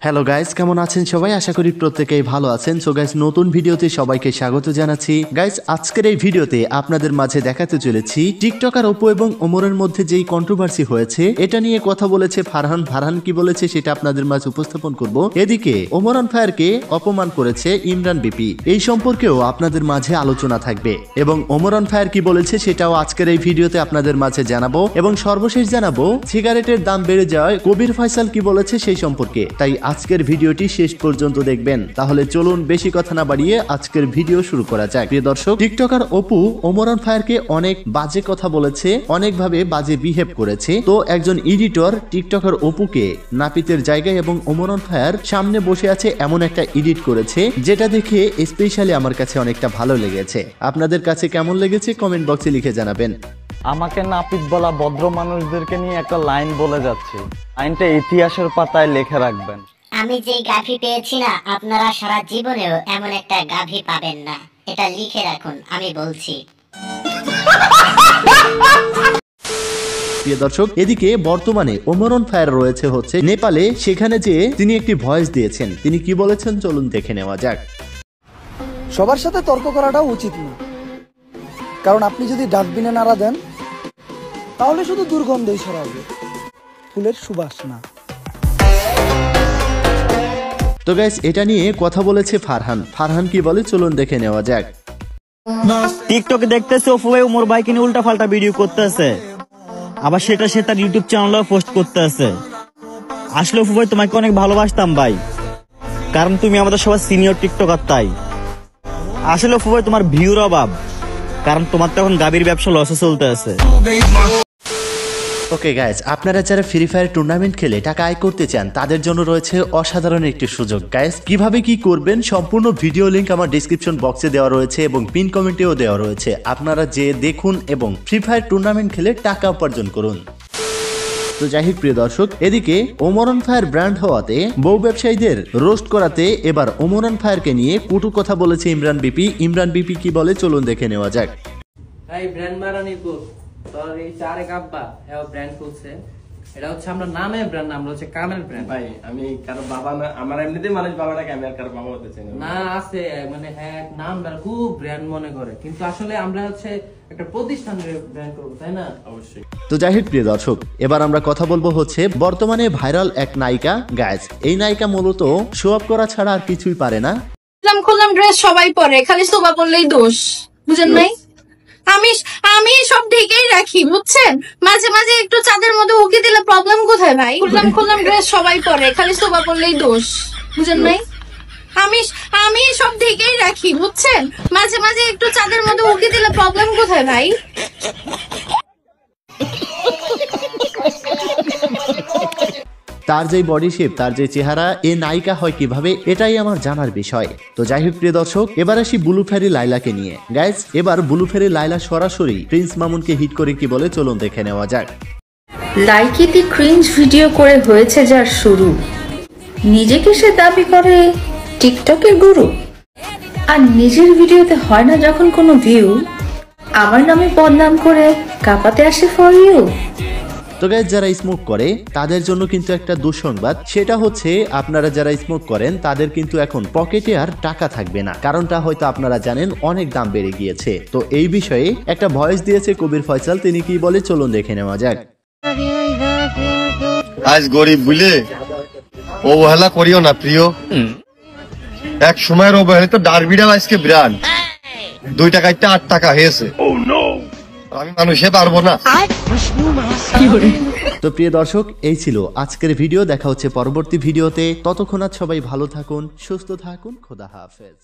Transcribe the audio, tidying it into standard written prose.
Hello guys, কেমন আছেন সবাই? আশা করি প্রত্যেকেই ভালো আছেন। সো গাইস, নতুন ভিডিওতে সবাইকে স্বাগত জানাচ্ছি। গাইস, আজকের এই ভিডিওতে আপনাদের মাঝে দেখাতে চলেছি টিকটকার অপু এবং ওমরের মধ্যে যেই কন্ট্রোভার্সি হয়েছে, এটা নিয়ে কথা বলেছে ফারহান কি বলেছে সেটা আপনাদের মাঝে উপস্থাপন করব। এদিকে ওমর অন ফায়ারকে অপমান করেছে ইমরান বিপি, এই সম্পর্কেও আপনাদের মাঝে আলোচনা থাকবে এবং ওমর অন ফায়ার কি বলেছে সেটাও আজকের এই ভিডিওতে আপনাদের মাঝে জানাবো এবং সর্বশেষ জানাবো সিগারেটের দাম বেড়ে যাওয়ায় কবির ফয়সাল কি বলেছে সেই সম্পর্কে। তাই আজকের ভিডিওটি শেষ পর্যন্ত দেখবেন। তাহলে চলুন বেশি কথা না বাড়িয়ে আজকের ভিডিও শুরু করা যাক। প্রিয় দর্শক, টিকটকার অপু ওমর অন ফায়ারকে অনেক বাজে কথা বলেছে, অনেকভাবে বাজে বিহেভ করেছে। তো একজন এডিটর টিকটকার অপুকে নাপিতের জায়গায় এবং ওমর অন ফায়ার সামনে বসে আছে এমন একটা এডিট করেছে, যেটা দেখে স্পেশালি আমার কাছে অনেকটা ভালো লেগেছে। আপনাদের কাছে কেমন লেগেছে কমেন্ট বক্সে লিখে জানাবেন। আমাকে নাপিত বলা ভদ্র মানুষদেরকে নিয়ে একটা লাইন বলে যাচ্ছে, লাইনটা ইতিহাসের পাতায় লিখে রাখবেন। আমি যে গাভী পেয়েছি না, আপনারা সারা জীবনেও এমন একটা গাভী পাবেন না, এটা লিখে রাখুন, আমি বলছি। প্রিয় দর্শক, এদিকে বর্তমানে ওমর অন ফায়ার রয়েছে হচ্ছে নেপালে, সেখানে যে তিনি একটি ভয়েস দিয়েছেন। তিনি কি বলেছেন চলুন দেখে নেওয়া যাক। সবার সাথে তর্ক করাটাও উচিত না, কারণ আপনি যদি ডাস্টবিনে নাড়া দেন তাহলে শুধু দুর্গন্ধই ছড়াবে, ফুলের সুবাস না। তো গাইস, এটা নিয়ে কথা বলেছে ফারহান কি বলে চলুন দেখে নেওয়া যাক। টিকটকে দেখতেছে অপু ভাই ওমর ভাইকে নিয়ে উল্টা পাল্টা ভিডিও করতেছে, আবার সেটা সে তার ইউটিউব চ্যানেলেও পোস্ট করতেছে। আসলে অপু ভাই তোমাকে অনেক ভালোবাসতাম ভাই, কারণ তুমি আমাদের সবার সিনিয়র টিকটকার। তাই আসলে অপু ভাই তোমার ভিউর অভাব, কারণ তোমার তো এখন গাভীর ব্যবসা লসে চলতে আছে। ওকে গাইস, আপনারা যারা ফ্রি ফায়ার টুর্নামেন্ট খেলে টাকা আয় করতে চান তাদের জন্য রয়েছে অসাধারণ একটি সুযোগ। গাইস, কিভাবে কি করবেন সম্পূর্ণ ভিডিও লিংক আমার ডেসক্রিপশন বক্সে দেওয়া রয়েছে এবং পিন কমেন্টেও দেওয়া রয়েছে। আপনারা যে দেখুন এবং ফ্রি ফায়ার টুর্নামেন্ট খেলে টাকা উপার্জন করুন। তো যাই হোক প্রিয় দর্শক, এদিকে ওমর অন ফায়ার ব্র্যান্ড হওয়াতে বউ ব্যবসায়ীদের রোস্ট করাতে এবার ওমর অন ফায়ারকে নিয়ে কটু কথা বলেছে ইমরান বিপি কি বলে চলুন দেখে নেওয়া যাক। ভাই ব্র্যান্ড মারানিপুর তোর এই চারে কাব্বা হ্যাঁ ব্র্যান্ড খুলছে, এটা হচ্ছে আমরা নামে ব্র্যান্ড, আমরা হচ্ছে কামেল ব্র্যান্ড। ভাই আমি কারো বাবা না, আমার এমনিতেই মানুষ বাবাটাকে আমি আর কারো বাবা হতে চাই না। আছে মানে হ্যাঁ নামটা খুব ব্র্যান্ড মনে করে, কিন্তু আসলে আমরা হচ্ছে একটা প্রতিষ্ঠানের ব্র্যান্ড করবো, তাই না? অবশ্যই। তো যাই হোক প্রিয় দর্শক, এবার আমরা কথা বলবো হচ্ছে বর্তমানে ভাইরাল এক নায়িকা। গাইস, এই নায়িকা মূলত শো আপ করা ছাড়া আর কিছুই পারে না। খুললাম ড্রেস সবাই পরে, খালি শোভা করলেই দোষ, বুঝেন নাই? আমি সব ঢেকেই রাখি, বুঝছেন? মাঝে মাঝে একটু চাঁদের মধ্যে উকি দিলে প্রবলেম কোথায় ভাই? খুললাম ড্রেস সবাই পরে, খালি শোভা করলেই দোষ, বুঝেন নাই? আমি সব ঢেকেই রাখি, বুঝছেন? মাঝে মাঝে একটু চাঁদের মধ্যে উকি দিলে প্রবলেম কোথায় ভাই? তার যে বডি শেপ, তার যে চেহারা, এ নায়িকা হয় কিভাবে, এটাই আমার জানার বিষয়। তো যাই হোক প্রিয় দর্শক, এবার আসি ব্লু ফেরি লাইলাকে নিয়ে। গাইস, এবার ব্লু ফেরি লাইলা সরাসরি প্রিন্স মামুনকে হিট করে কি বলে চলুন দেখে নেওয়া যাক। লাইকিতে ক্রিঞ্জ ভিডিও করে হয়েছে যার শুরু, নিজেকে সে দাবি করে টিকটকের গুরু, আর নিজের ভিডিওতে হয় না যখন কোনো ভিউ, আমার নামে বদনাম করে কাঁপাতে আসে ফর ইউ। তো গাইস, যারা স্মোক করে তাদের জন্য কিন্তু একটা দুঃসংবাদ, সেটা হচ্ছে আপনারা যারা স্মোক করেন তাদের কিন্তু এখন পকেটে আর টাকা থাকবে না। কারণটা হয়তো আপনারা জানেন, অনেক দাম বেড়ে গিয়েছে। তো এই বিষয়ে একটা ভয়েস দিয়েছে কবির ফয়সাল, তিনি কি বলে চলুন দেখে নেওয়া যাক। আজ গরিব বুঝলে অবহেলা করিও না প্রিয়, এক সময়ের অবহেলা তো ডারবিটাও আজকে ব্র্যান্ড, 2 টাকায় 8 টাকা হয়েছে, আমি মানুষে পারবো না। তো প্রিয় দর্শক, এই ছিল আজকের ভিডিও। দেখা হচ্ছে পরবর্তী ভিডিওতে। ততক্ষণ সবাই ভালো থাকুন, সুস্থ থাকুন, খোদা হাফেজ।